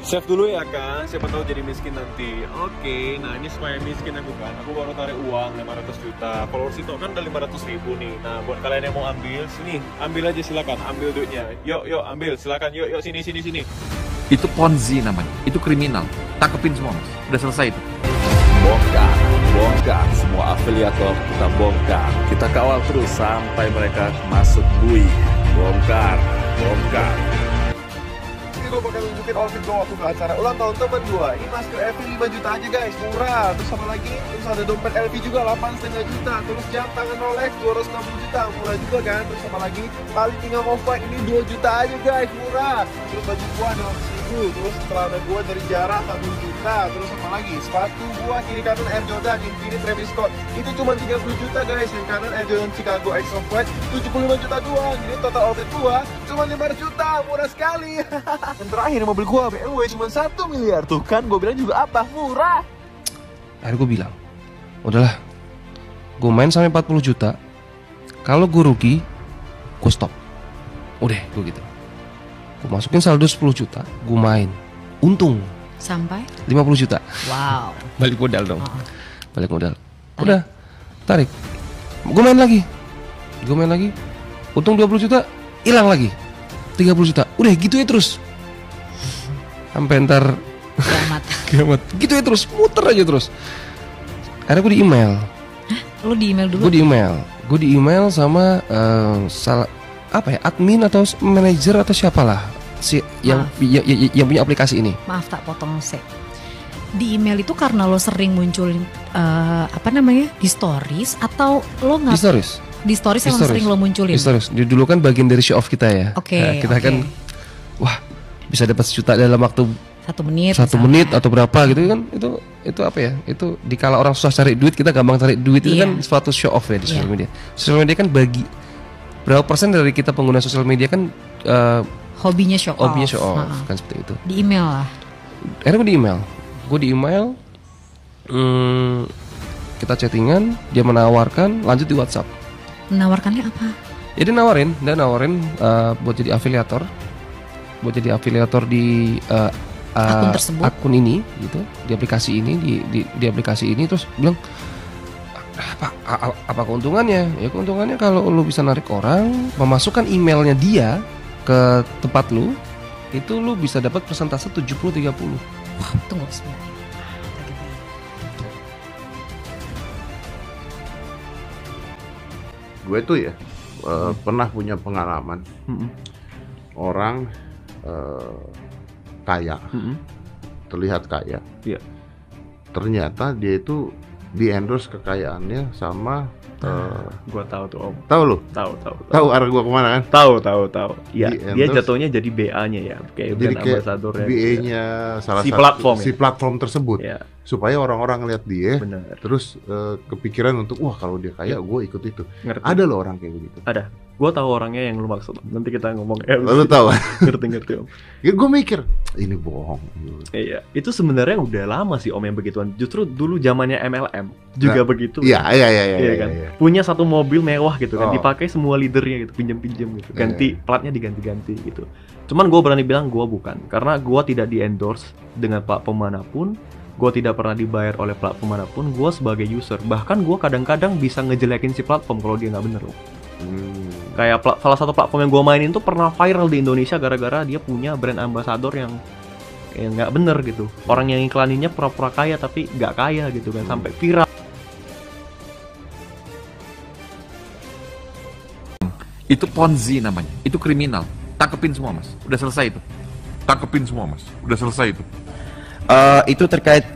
Save dulu ya kan, siapa tahu jadi miskin nanti. Oke, nah ini supaya miskin aku kan, aku baru tarik uang 500 juta. Followers itu kan udah 500 ribu nih. Nah buat kalian yang mau ambil, sini ambil aja silakan, ambil duitnya. Yuk ambil silakan, yuk sini. Itu Ponzi namanya, itu kriminal. Tangkepin semua mas, udah selesai itu. Bongkar semua afiliator kita bongkar. Kita kawal terus sampai mereka masuk bui. Bongkar. Gue bakal nunjukin outfit gue waktu ke acara ulang tahun temen gue. Ini masker LV 5 juta aja guys, murah. Terus sama lagi, terus ada dompet LV juga 8,5 juta. Terus jam tangan Rolex 260 juta, murah juga kan. Terus sama lagi, tali pinggang Off-White ini 2 juta aja guys, murah. Terus baju gue ada 1.000. Terus celana gue dari jarak 1 juta. Terus sama lagi, sepatu gue kiri kanan Air Jordan, Infinity Travis Scott itu cuma 30 juta guys. Yang kanan Air Jordan Chicago X Off-White 75 juta doang. Jadi total outfit gue cuma 500 juta, murah sekali. Yang terakhir mobil gua BMW cuma 1 miliar. Tuh kan gue bilang juga apa, murah. Akhirnya gue bilang, udahlah, gue main sampai 40 juta. Kalau gue rugi, gue stop. Udah, gue gitu. Gue masukin saldo 10 juta, gue main. Untung sampai 50 juta. Wow. Balik modal dong. Balik modal. Udah, tarik. Gue main lagi. Untung 20 juta, hilang lagi 30 juta. Udah gitu ya terus. Sampai ntar kiamat. Gitu ya terus, muter aja terus. Akhirnya gue di email. Lu di email dulu? Gue di email sama admin atau manajer atau siapalah yang punya aplikasi ini. Maaf tak potong sek. Di email itu karena lo sering munculin di stories atau lo nggak? Di stories yang sering lo munculin. Di stories. Dulu kan bagian dari show off kita ya. Oke. Kita kan, wah, bisa dapat 1 juta dalam waktu 1 menit. 1 menit atau berapa gitu kan? Itu apa ya? Itu dikala orang susah cari duit, kita gampang cari duit. Itu kan suatu show off ya di sosial media. Sosial media kan bagi berapa persen dari kita pengguna sosial media kan hobinya show off. Kan seperti itu. Di email lah. Akhirnya gue di email. Kita chattingan, dia menawarkan lanjut di WhatsApp. Menawarkannya apa? Ya dia nawarin buat jadi afiliator. Di akun tersebut, akun ini gitu, di aplikasi ini, di aplikasi ini. Terus bilang apa keuntungannya? Ya keuntungannya kalau lu bisa narik orang, memasukkan emailnya dia ke tempat lu, itu lu bisa dapat persentase 70-30. Wah, tunggu sebentar. Gue tuh ya pernah punya pengalaman orang kaya, terlihat kaya, ternyata dia itu di endorse kekayaannya sama Gua tahu tuh om. Tahu lu? Tahu arah gua kemana kan? Tahu. Ya, dia jatuhnya jadi BA-nya ya, kayak brand ambassador-nya. BA-nya salah si satu platform, si platform tersebut. Ya. Supaya orang-orang lihat dia, bener. Terus kepikiran untuk wah kalau dia kaya, gue ikut itu. Ngerti. Ada loh orang kayak begitu. Ada. Gue tahu orangnya yang lu maksud. Nanti kita ngomong. Lu tahu? Ngerti om. Ya, gue mikir ini bohong. Iya. Itu sebenarnya udah lama sih om yang begituan. Justru dulu zamannya MLM juga begitu. Iya kan. Iya. Punya satu mobil mewah gitu kan, dipakai semua leadernya gitu, pinjam gitu. Ganti platnya diganti-ganti gitu. Cuman gue berani bilang gue bukan, karena gue tidak di endorse dengan platform manapun. Gue tidak pernah dibayar oleh platform manapun. Gue sebagai user, bahkan gue kadang-kadang bisa ngejelekin si platform kalau dia nggak bener loh. Kayak salah satu platform yang gue mainin tuh pernah viral di Indonesia gara-gara dia punya brand ambassador yang nggak bener gitu. Orang yang iklaninnya pura-pura kaya tapi nggak kaya gitu kan, sampai viral. Itu Ponzi namanya, itu kriminal. Tangkepin semua mas, udah selesai itu. Tangkepin semua mas, udah selesai itu. Itu terkait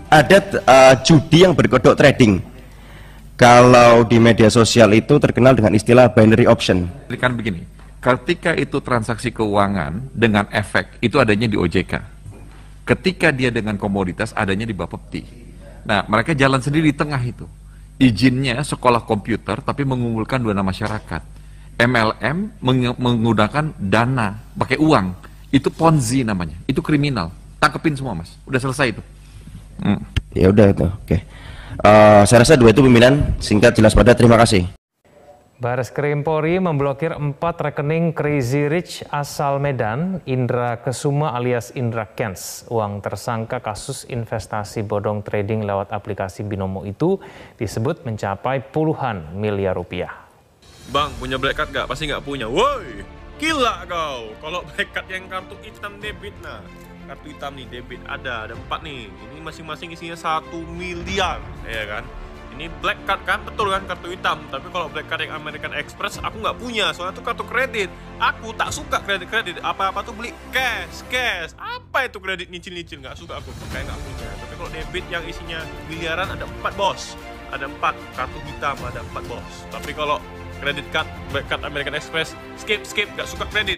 ada judi yang berkedok trading. Kalau di media sosial itu terkenal dengan istilah binary option. Kan begini, ketika itu transaksi keuangan dengan efek itu adanya di OJK. Ketika dia dengan komoditas adanya di Bapepti. Nah mereka jalan sendiri di tengah itu. Izinnya sekolah komputer tapi mengunggulkan dana masyarakat. MLM menggunakan dana pakai uang. Itu Ponzi namanya, itu kriminal. Tangkepin semua mas, udah selesai itu. Ya udah itu, oke. Saya rasa dua itu pimpinan, singkat jelas padat. Terima kasih. Bareskrim Polri memblokir 4 rekening Crazy Rich asal Medan, Indra Kesuma alias Indra Kents. Uang tersangka kasus investasi bodong trading lewat aplikasi Binomo itu disebut mencapai puluhan miliar rupiah. Bang, punya black card gak? Pasti gak punya. Woi, gila kau. Kalau black card yang kartu hitam debit, nah. Kartu hitam nih, debit ada 4 nih. Ini masing-masing isinya 1 miliar, ya kan? Ini black card kan, betul kan, kartu hitam. Tapi kalau black card yang American Express aku nggak punya, soalnya itu kartu kredit. Aku tak suka kredit. Apa-apa tuh beli cash. Apa itu kredit nyicil-nyicil, nggak suka aku, makanya nggak punya. Tapi kalau debit yang isinya miliaran ada 4 bos. Ada 4 kartu hitam, ada 4 bos. Tapi kalau kredit card, black card American Express, skip, nggak suka kredit.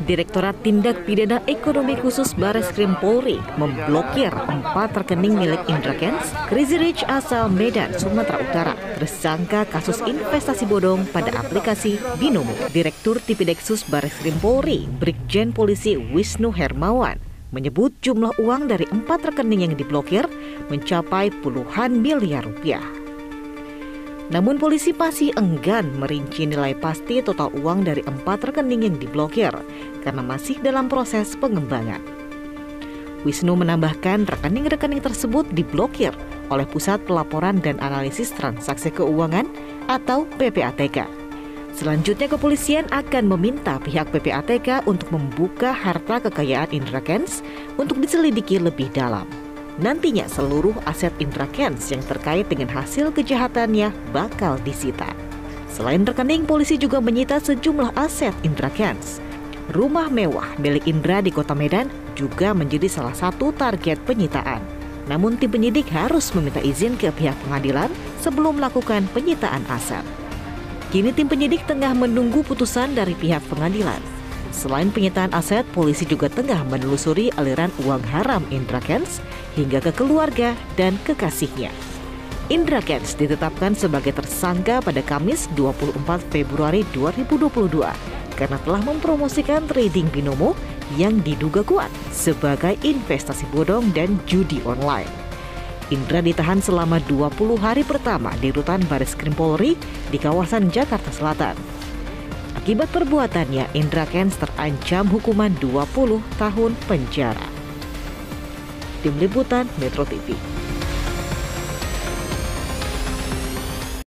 Direktorat Tindak Pidana Ekonomi Khusus Bareskrim Polri memblokir 4 rekening milik Indra Kents, Crazy Rich asal Medan, Sumatera Utara, tersangka kasus investasi bodong pada aplikasi Binomo. Direktur Tipideksus Bareskrim Polri, Brigjen Polisi Wisnu Hermawan, menyebut jumlah uang dari 4 rekening yang diblokir mencapai puluhan miliar rupiah. Namun polisi masih enggan merinci nilai pasti total uang dari 4 rekening yang diblokir karena masih dalam proses pengembangan. Wisnu menambahkan rekening-rekening tersebut diblokir oleh Pusat Pelaporan dan Analisis Transaksi Keuangan atau PPATK. Selanjutnya kepolisian akan meminta pihak PPATK untuk membuka harta kekayaan Indra Kents untuk diselidiki lebih dalam. Nantinya seluruh aset Indra Kents yang terkait dengan hasil kejahatannya bakal disita. Selain rekening, polisi juga menyita sejumlah aset Indra Kents. Rumah mewah milik Indra di Kota Medan juga menjadi salah satu target penyitaan. Namun tim penyidik harus meminta izin ke pihak pengadilan sebelum melakukan penyitaan aset. Kini tim penyidik tengah menunggu putusan dari pihak pengadilan. Selain penyitaan aset, polisi juga tengah menelusuri aliran uang haram Indra Kents hingga ke keluarga dan kekasihnya. Indra Kents ditetapkan sebagai tersangka pada Kamis 24 Februari 2022 karena telah mempromosikan trading Binomo yang diduga kuat sebagai investasi bodong dan judi online. Indra ditahan selama 20 hari pertama di rutan Bareskrim Polri di kawasan Jakarta Selatan. Akibat perbuatannya, Indra Kents terancam hukuman 20 tahun penjara. Tim Liputan Metro TV.